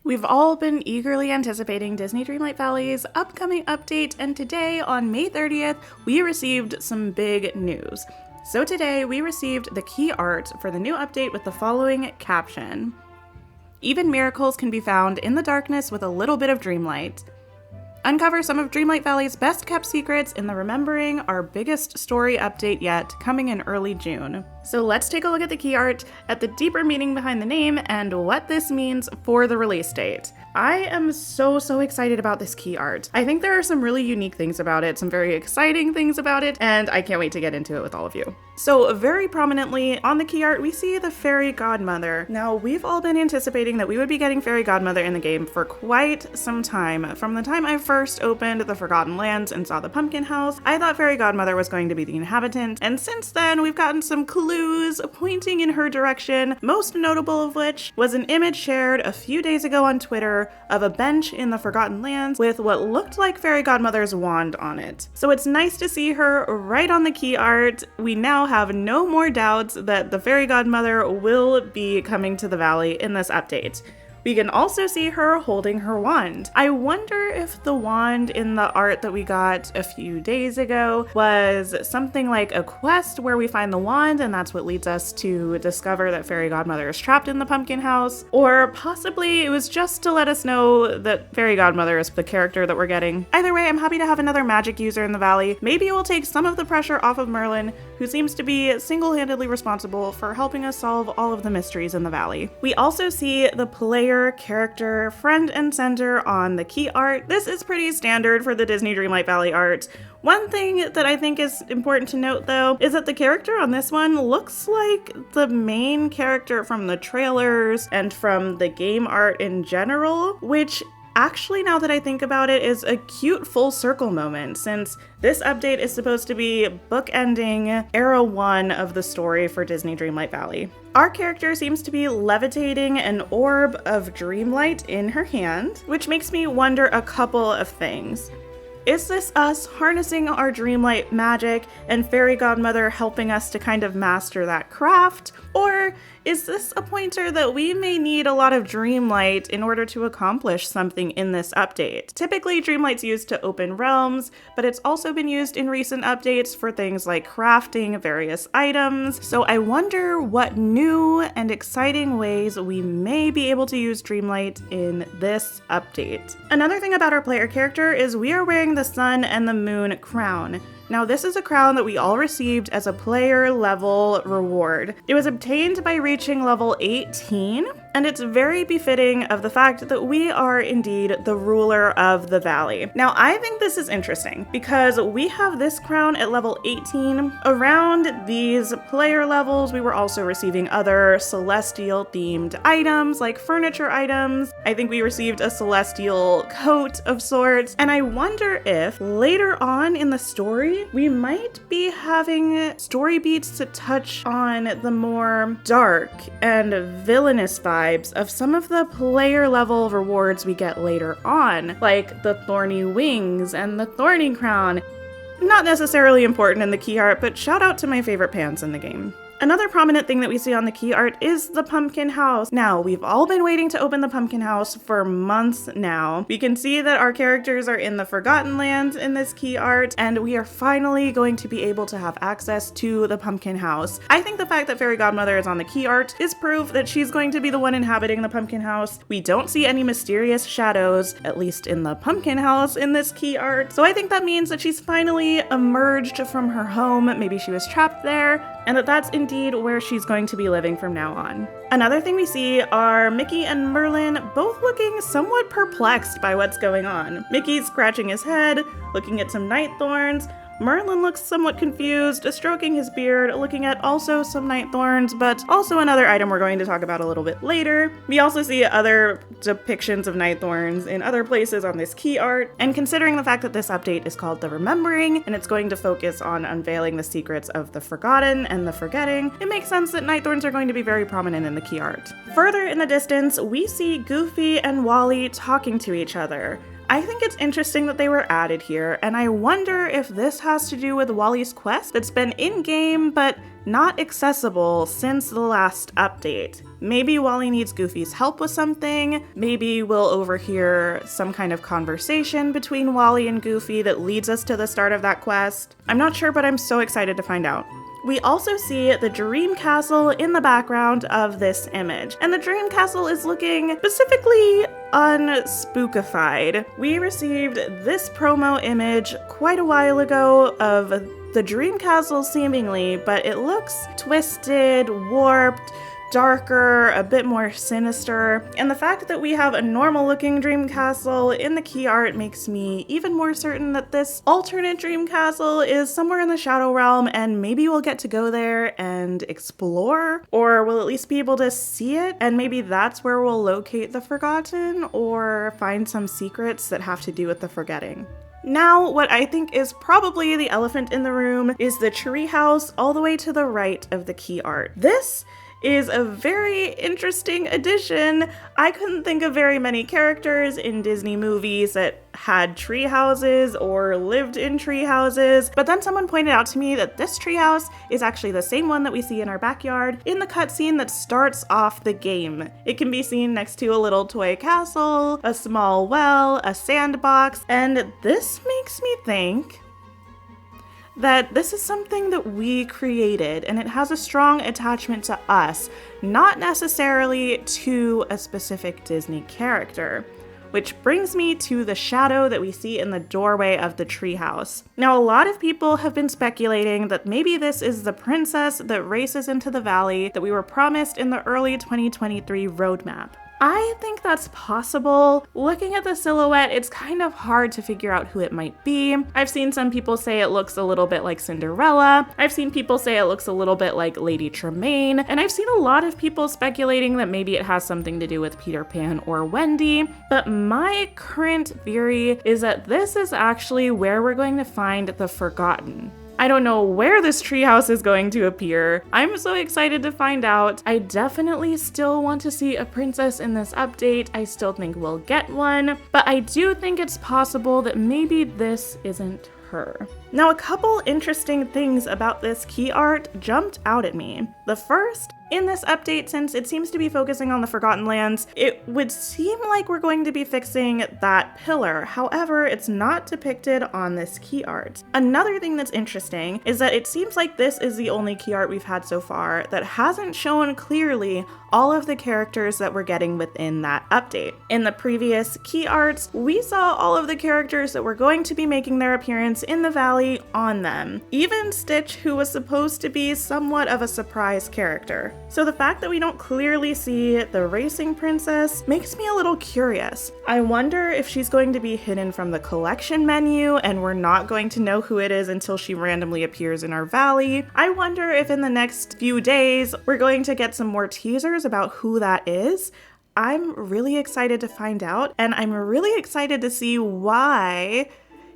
We've all been eagerly anticipating Disney Dreamlight Valley's upcoming update, and today, on May 30th, we received some big news. So today, we received the key art for the new update with the following caption. Even miracles can be found in the darkness with a little bit of Dreamlight. Uncover some of Dreamlight Valley's best kept secrets in the Remembering Our Biggest Story update yet, coming in early June. So let's take a look at the key art, at the deeper meaning behind the name, and what this means for the release date. I am so excited about this key art. I think there are some really unique things about it, some very exciting things about it, and I can't wait to get into it with all of you. So very prominently on the key art, we see the Fairy Godmother. Now, we've all been anticipating that we would be getting Fairy Godmother in the game for quite some time. From the time I first opened the Forgotten Lands and saw the pumpkin house, I thought Fairy Godmother was going to be the inhabitant, and since then we've gotten some clues pointing in her direction, most notable of which was an image shared a few days ago on Twitter of a bench in the Forgotten Lands with what looked like Fairy Godmother's wand on it. So it's nice to see her right on the key art. We now have no more doubts that the Fairy Godmother will be coming to the valley in this update. We can also see her holding her wand. I wonder if the wand in the art that we got a few days ago was something like a quest where we find the wand and that's what leads us to discover that Fairy Godmother is trapped in the pumpkin house, or possibly it was just to let us know that Fairy Godmother is the character that we're getting. Either way, I'm happy to have another magic user in the valley. Maybe it will take some of the pressure off of Merlin, who seems to be single-handedly responsible for helping us solve all of the mysteries in the valley. We also see the player character friend and center on the key art. This is pretty standard for the Disney Dreamlight Valley art. One thing that I think is important to note, though, is that the character on this one looks like the main character from the trailers and from the game art in general, which actually, now that I think about it, is a cute full circle moment, since this update is supposed to be bookending Era 1 of the story for Disney Dreamlight Valley. Our character seems to be levitating an orb of Dreamlight in her hand, which makes me wonder a couple of things. Is this us harnessing our Dreamlight magic and Fairy Godmother helping us to kind of master that craft? Or is this a pointer that we may need a lot of Dreamlight in order to accomplish something in this update? Typically, Dreamlight's used to open realms, but it's also been used in recent updates for things like crafting various items. So I wonder what new and exciting ways we may be able to use Dreamlight in this update. Another thing about our player character is we are wearing the Sun and the Moon crown. Now, this is a crown that we all received as a player level reward. It was obtained by reaching level 18, and it's very befitting of the fact that we are indeed the ruler of the valley. Now, I think this is interesting because we have this crown at level 18. Around these player levels, we were also receiving other celestial themed items like furniture items. I think we received a celestial coat of sorts, and I wonder if later on in the story, we might be having story beats to touch on the more dark and villainous vibes of some of the player level rewards we get later on, like the thorny wings and the thorny crown. Not necessarily important in the key art, but shout out to my favorite pants in the game. Another prominent thing that we see on the key art is the pumpkin house. Now, we've all been waiting to open the pumpkin house for months now. We can see that our characters are in the Forgotten Lands in this key art, and we are finally going to be able to have access to the pumpkin house. I think the fact that Fairy Godmother is on the key art is proof that she's going to be the one inhabiting the pumpkin house. We don't see any mysterious shadows, at least in the pumpkin house in this key art. So I think that means that she's finally emerged from her home. Maybe she was trapped there, and that's indeed where she's going to be living from now on. Another thing we see are Mickey and Merlin both looking somewhat perplexed by what's going on. Mickey's scratching his head, looking at some night thorns. Merlin looks somewhat confused, stroking his beard, looking at also some night thorns, but also another item we're going to talk about a little bit later. We also see other depictions of night thorns in other places on this key art, and considering the fact that this update is called The Remembering, and it's going to focus on unveiling the secrets of the forgotten and the forgetting, it makes sense that night thorns are going to be very prominent in the key art. Further in the distance, we see Goofy and Wally talking to each other. I think it's interesting that they were added here, and I wonder if this has to do with Wally's quest that's been in-game but not accessible since the last update. Maybe Wally needs Goofy's help with something, maybe we'll overhear some kind of conversation between Wally and Goofy that leads us to the start of that quest. I'm not sure, but I'm so excited to find out. We also see the Dream Castle in the background of this image, and the Dream Castle is looking specifically unspookified. We received this promo image quite a while ago of the Dream Castle seemingly, but it looks twisted, warped, darker, a bit more sinister, and the fact that we have a normal looking dream castle in the key art makes me even more certain that this alternate dream castle is somewhere in the Shadow Realm, and maybe we'll get to go there and explore, or we'll at least be able to see it, and maybe that's where we'll locate the Forgotten or find some secrets that have to do with the forgetting. Now, what I think is probably the elephant in the room is the treehouse all the way to the right of the key art. This is a very interesting addition. I couldn't think of very many characters in Disney movies that had tree houses or lived in tree houses, but then someone pointed out to me that this treehouse is actually the same one that we see in our backyard in the cutscene that starts off the game. It can be seen next to a little toy castle, a small well, a sandbox, and this makes me think that this is something that we created, and it has a strong attachment to us, not necessarily to a specific Disney character. Which brings me to the shadow that we see in the doorway of the treehouse. Now, a lot of people have been speculating that maybe this is the princess that races into the valley that we were promised in the early 2023 roadmap. I think that's possible. Looking at the silhouette, it's kind of hard to figure out who it might be. I've seen some people say it looks a little bit like Cinderella. I've seen people say it looks a little bit like Lady Tremaine. And I've seen a lot of people speculating that maybe it has something to do with Peter Pan or Wendy. But my current theory is that this is actually where we're going to find the Forgotten. I don't know where this treehouse is going to appear. I'm so excited to find out. I definitely still want to see a princess in this update. I still think we'll get one, but I do think it's possible that maybe this isn't her. Now, a couple interesting things about this key art jumped out at me. The first, in this update, since it seems to be focusing on the Forgotten Lands, it would seem like we're going to be fixing that pillar. However, it's not depicted on this key art. Another thing that's interesting is that it seems like this is the only key art we've had so far that hasn't shown clearly all of the characters that we're getting within that update. In the previous key arts, we saw all of the characters that were going to be making their appearance in the valley on them. Even Stitch, who was supposed to be somewhat of a surprise character. So the fact that we don't clearly see the racing princess makes me a little curious. I wonder if she's going to be hidden from the collection menu and we're not going to know who it is until she randomly appears in our valley. I wonder if in the next few days we're going to get some more teasers about who that is. I'm really excited to find out, and I'm really excited to see why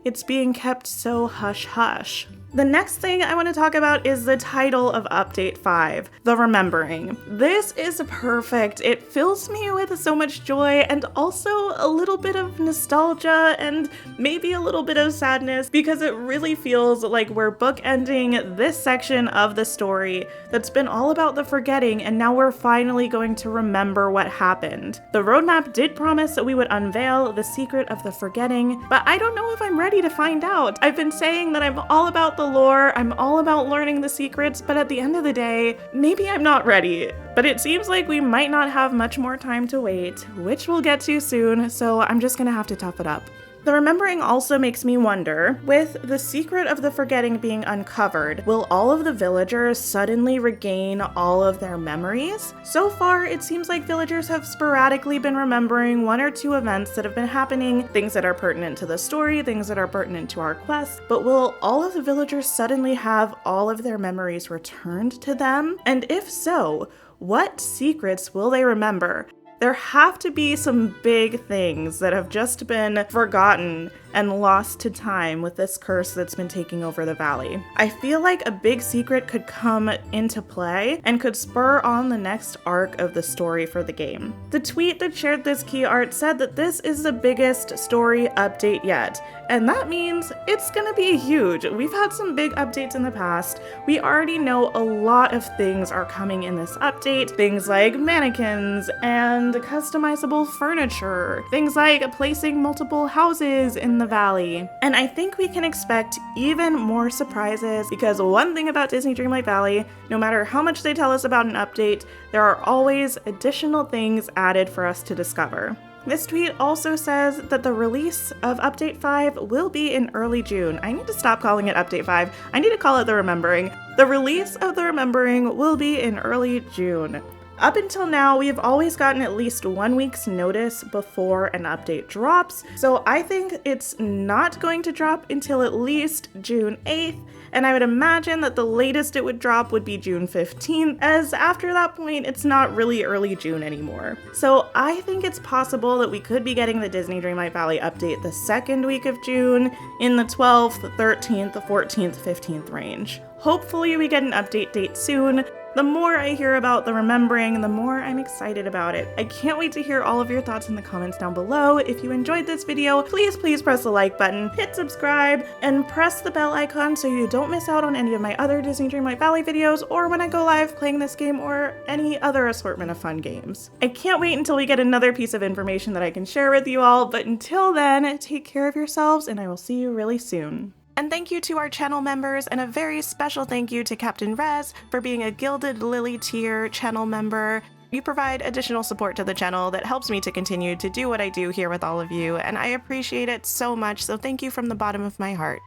it's being kept so hush-hush. The next thing I want to talk about is the title of Update 5, The Remembering. This is perfect. It fills me with so much joy and also a little bit of nostalgia and maybe a little bit of sadness because it really feels like we're bookending this section of the story that's been all about the forgetting, and now we're finally going to remember what happened. The roadmap did promise that we would unveil the secret of the forgetting, but I don't know if I'm ready to find out. I've been saying that I'm all about the lore, I'm all about learning the secrets, but at the end of the day, maybe I'm not ready. But it seems like we might not have much more time to wait, which we'll get to soon, so I'm just gonna have to tough it up. The remembering also makes me wonder, with the secret of the forgetting being uncovered, will all of the villagers suddenly regain all of their memories? So far, it seems like villagers have sporadically been remembering one or two events that have been happening, things that are pertinent to the story, things that are pertinent to our quest, but will all of the villagers suddenly have all of their memories returned to them? And if so, what secrets will they remember? There have to be some big things that have just been forgotten and lost to time with this curse that's been taking over the valley. I feel like a big secret could come into play and could spur on the next arc of the story for the game. The tweet that shared this key art said that this is the biggest story update yet, and that means it's gonna be huge. We've had some big updates in the past. We already know a lot of things are coming in this update, things like mannequins and customizable furniture, things like placing multiple houses in the valley. And I think we can expect even more surprises, because one thing about Disney Dreamlight Valley, no matter how much they tell us about an update, there are always additional things added for us to discover. This tweet also says that the release of Update 5 will be in early June. I need to stop calling it Update 5. I need to call it the Remembering. The release of the Remembering will be in early June. Up until now, we have always gotten at least 1 week's notice before an update drops, so I think it's not going to drop until at least June 8th, and I would imagine that the latest it would drop would be June 15th, as after that point, it's not really early June anymore. So I think it's possible that we could be getting the Disney Dreamlight Valley update the second week of June, in the 12th, the 13th, the 14th, 15th range. Hopefully we get an update date soon. The more I hear about the Remembering, the more I'm excited about it. I can't wait to hear all of your thoughts in the comments down below. If you enjoyed this video, please press the like button, hit subscribe, and press the bell icon so you don't miss out on any of my other Disney Dreamlight Valley videos, or when I go live playing this game or any other assortment of fun games. I can't wait until we get another piece of information that I can share with you all, but until then, take care of yourselves, and I will see you really soon. And thank you to our channel members, and a very special thank you to Captain Rez for being a Gilded Lily tier channel member. You provide additional support to the channel that helps me to continue to do what I do here with all of you, and I appreciate it so much, so thank you from the bottom of my heart.